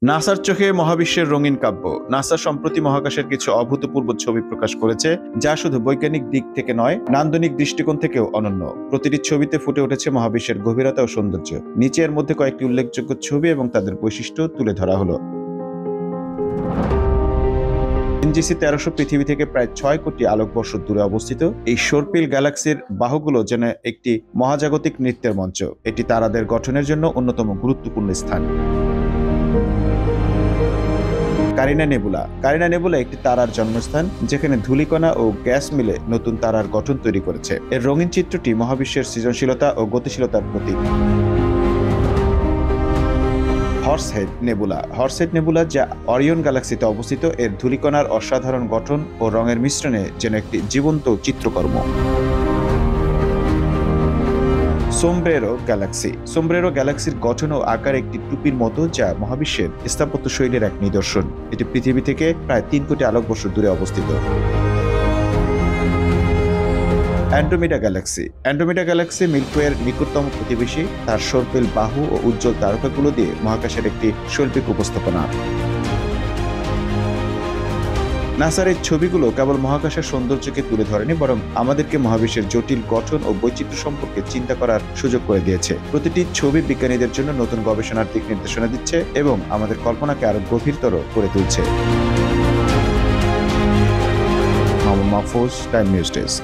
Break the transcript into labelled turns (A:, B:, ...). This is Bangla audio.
A: নাসার চোখে মহাবিশ্বের রঙিন কাব্য। নাসা সম্প্রতি মহাকাশের কিছু অভূতপূর্ব ছবি প্রকাশ করেছে, যা শুধু বৈজ্ঞানিক দিক থেকে নয়, নান্দনিক দৃষ্টিকোণ থেকেও অনন্য। প্রতিটি ছবিতে ফুটে উঠেছে মহাবিশ্বের গভীরতা ও সৌন্দর্য। নিচে এর মধ্যে কয়েকটি উল্লেখযোগ্য ছবি এবং তাদের বৈশিষ্ট্য তুলে ধরা হলো। এনজিসি 1300 পৃথিবী থেকে প্রায় 6 কোটি আলোকবর্ষ দূরে অবস্থিত। এই সর্পিল গ্যালাক্সির বাহুগুলো যেন একটি মহাজাগতিক নৃত্যের মঞ্চ। এটি তারাদের গঠনের জন্য অন্যতম গুরুত্বপূর্ণ স্থান। কারিনা নেবুলা। কারিনা নেবুলা একটি তারার জন্মস্থান, যেখানে ধূলিকণা ও গ্যাস মিলে নতুন তারার গঠন তৈরি করেছে। এর রঙিন চিত্রটি মহাবিশ্বের সৃজনশীলতা ও গতিশীলতার প্রতীক। হর্সহেড নেবুলা। হর্সহেড নেবুলা, যা অরিয়ন গ্যালাক্সিতে অবস্থিত, এর ধূলিকণার অসাধারণ গঠন ও রঙের মিশ্রণে যেন একটি জীবন্ত চিত্রকর্ম। Sombrero Galaxy. সোমব্রেরো গ্যালাক্সির গঠন ও আকার একটি টুপির মতো, যা মহাবিশ্বের স্থাপত্য শৈলীর এক নিদর্শন। এটি পৃথিবী থেকে প্রায় 3 কোটি আলোকবর্ষ দূরে অবস্থিত। Andromeda Galaxy. অ্যান্ড্রোমেডা গ্যালাক্সি মিল্কওয়ের নিকটতম প্রতিবেশী। তার সর্পিল বাহু ও উজ্জ্বল তারকাগুলো দিয়ে মহাকাশের একটি শৈল্পিক উপস্থাপনা। নাসার এই ছবিগুলো কেবল মহাকাশের সৌন্দর্যকে তুলে ধরেনি, বরং আমাদেরকে মহাবিশ্বের জটিল গঠন ও বৈচিত্র্য সম্পর্কে চিন্তা করার সুযোগ করে দিয়েছে। প্রতিটি ছবি বিজ্ঞানীদের জন্য নতুন গবেষণার দিক নির্দেশনা দিচ্ছে এবং আমাদের কল্পনাকে আরো গভীরতর করে তুলছে। Mahfuz, time news desk.